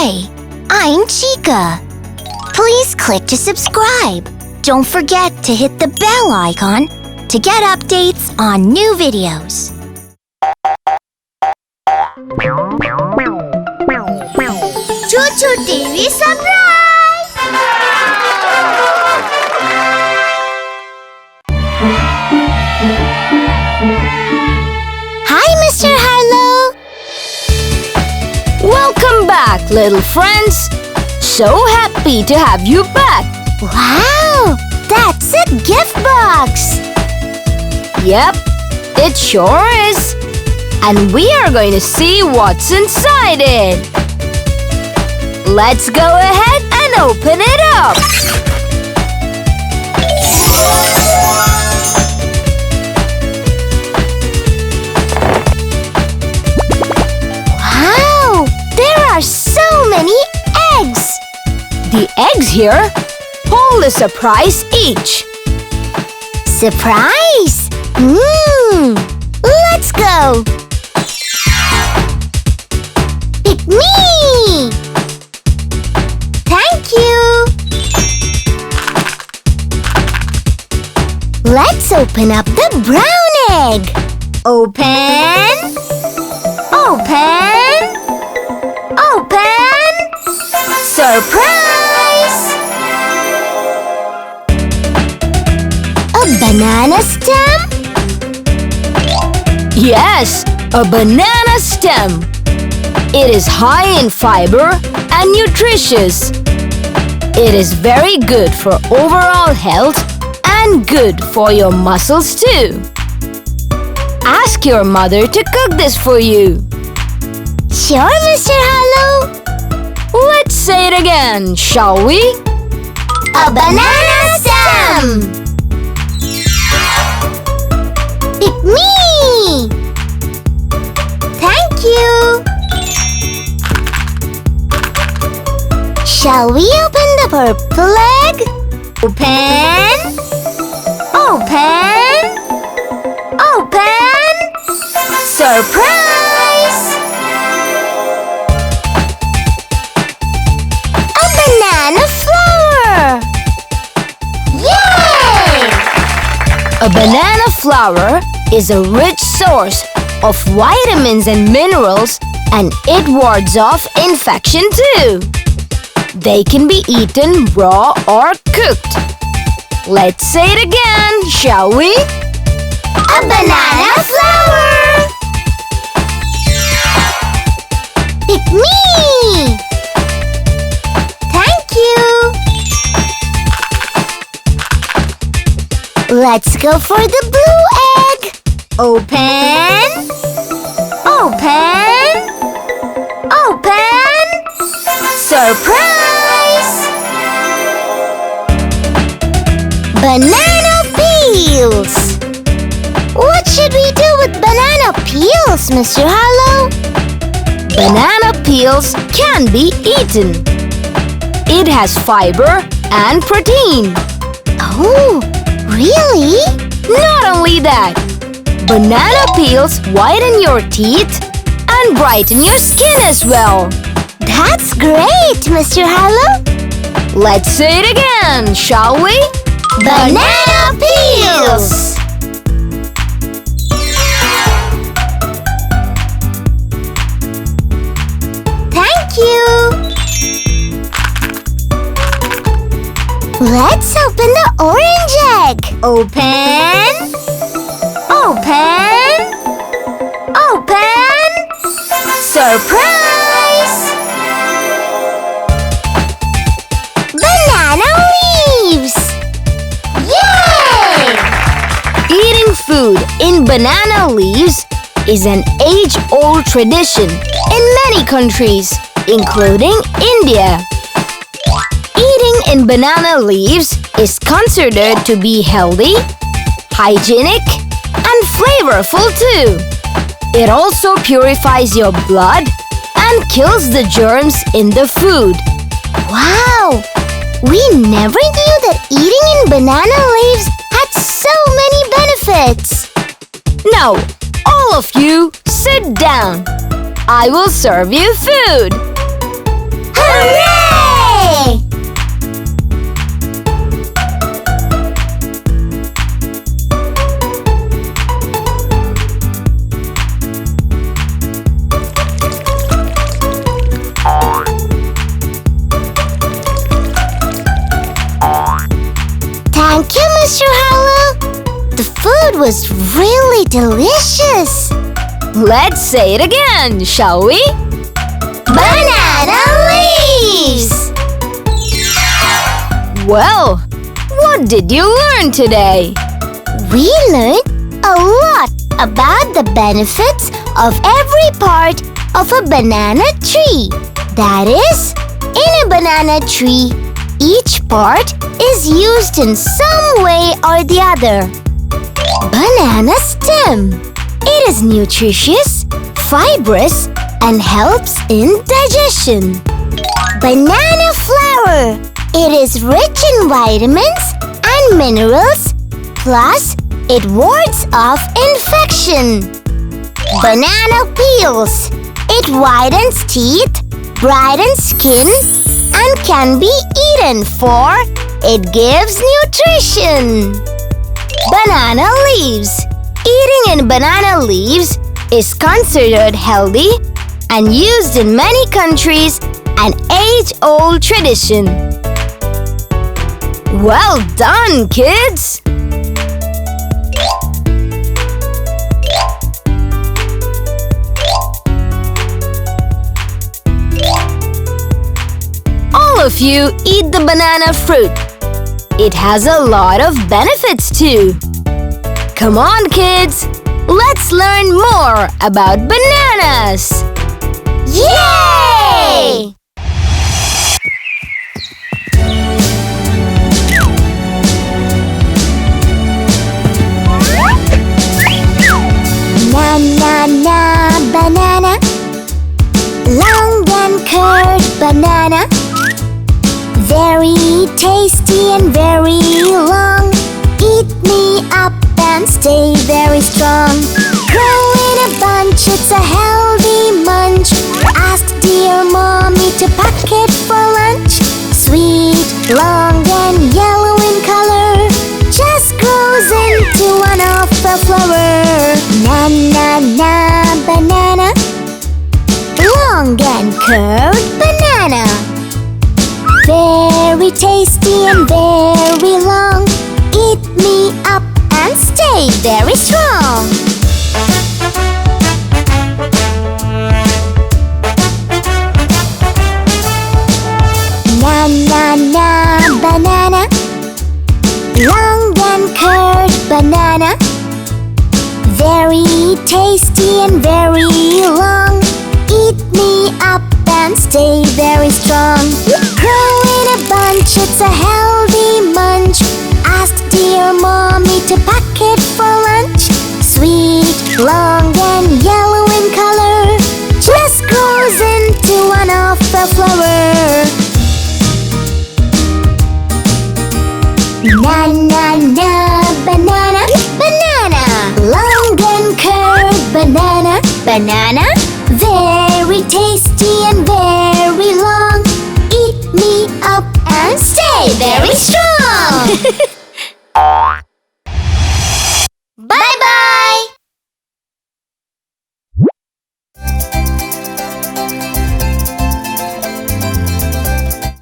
Hi, I'm Chica. Please click to subscribe. Don't forget to hit the bell icon to get updates on new videos. ChuChuTV surprise! Hi, Mr.Harlo! Welcome back, little friends! So happy to have you back! Wow! That's a gift box! Yep, it sure is! And we are going to see what's inside it! Let's go ahead and open it up! Wow! There are so many eggs! The eggs here hold a surprise each. Surprise! Let's go! Pick me! Thank you! Let's open up the brown egg! Open! Open! Open! Surprise! A banana stem? Yes, a banana stem. It is high in fiber and nutritious. It is very good for overall health and good for your muscles too. Ask your mother to cook this for you. Sure, Mr.Harlo. Let's say it again, shall we? A banana stem! Pick me! Thank you! Shall we open the purple egg? Open! Open! Open! Surprise! A banana flower! Yay! A banana flower is a rich source of vitamins and minerals, and it wards off infection too. They can be eaten raw or cooked. Let's say it again, shall we? A banana flower! Pick me! Thank you! Let's go for the blue egg! Open! Open! Open! Surprise! Banana peels! What should we do with banana peels, Mr. Harlo? Banana peels can be eaten. It has fiber and protein. Oh, really? Not only that, banana peels whiten your teeth and brighten your skin as well. That's great, Mr. Harlo. Let's say it again, shall we? Banana peels! Thank you! Let's open the orange egg! Open! Open! Open! Surprise! Banana leaves! Yay! Eating food in banana leaves is an age-old tradition in many countries, including India. Eating in banana leaves is considered to be healthy, hygienic, and flavorful too. It also purifies your blood and kills the germs in the food. Wow! We never knew that eating in banana leaves had so many benefits! Now, all of you, sit down. I will serve you food. food was really delicious. Let's say it again, shall we? Banana leaves! Well, what did you learn today? We learned a lot about the benefits of every part of a banana tree. That is, in a banana tree, each part is used in some way or the other. Banana stem. It is nutritious, fibrous, and helps in digestion. Banana flower. It is rich in vitamins and minerals, plus it wards off infection. Banana peels. It whitens teeth, brightens skin, and can be eaten for it gives nutrition. Banana leaves. Eating in banana leaves is considered healthy and used in many countries, an age-old tradition. Well done, kids! All of you eat the banana fruit. It has a lot of benefits too. Come on, kids! Let's learn more about bananas! Yay! Na banana, long and curved banana, very tasty and very long. Eat me up and stay very strong. Grow in a bunch, it's a healthy munch. Ask dear mommy to pack it for lunch. Sweet, long and yellow in color, just grows into one of the flower. Na banana, long and curved banana, very tasty and very long. Eat me up and stay very strong. Na banana, long and curved banana, very tasty and very long.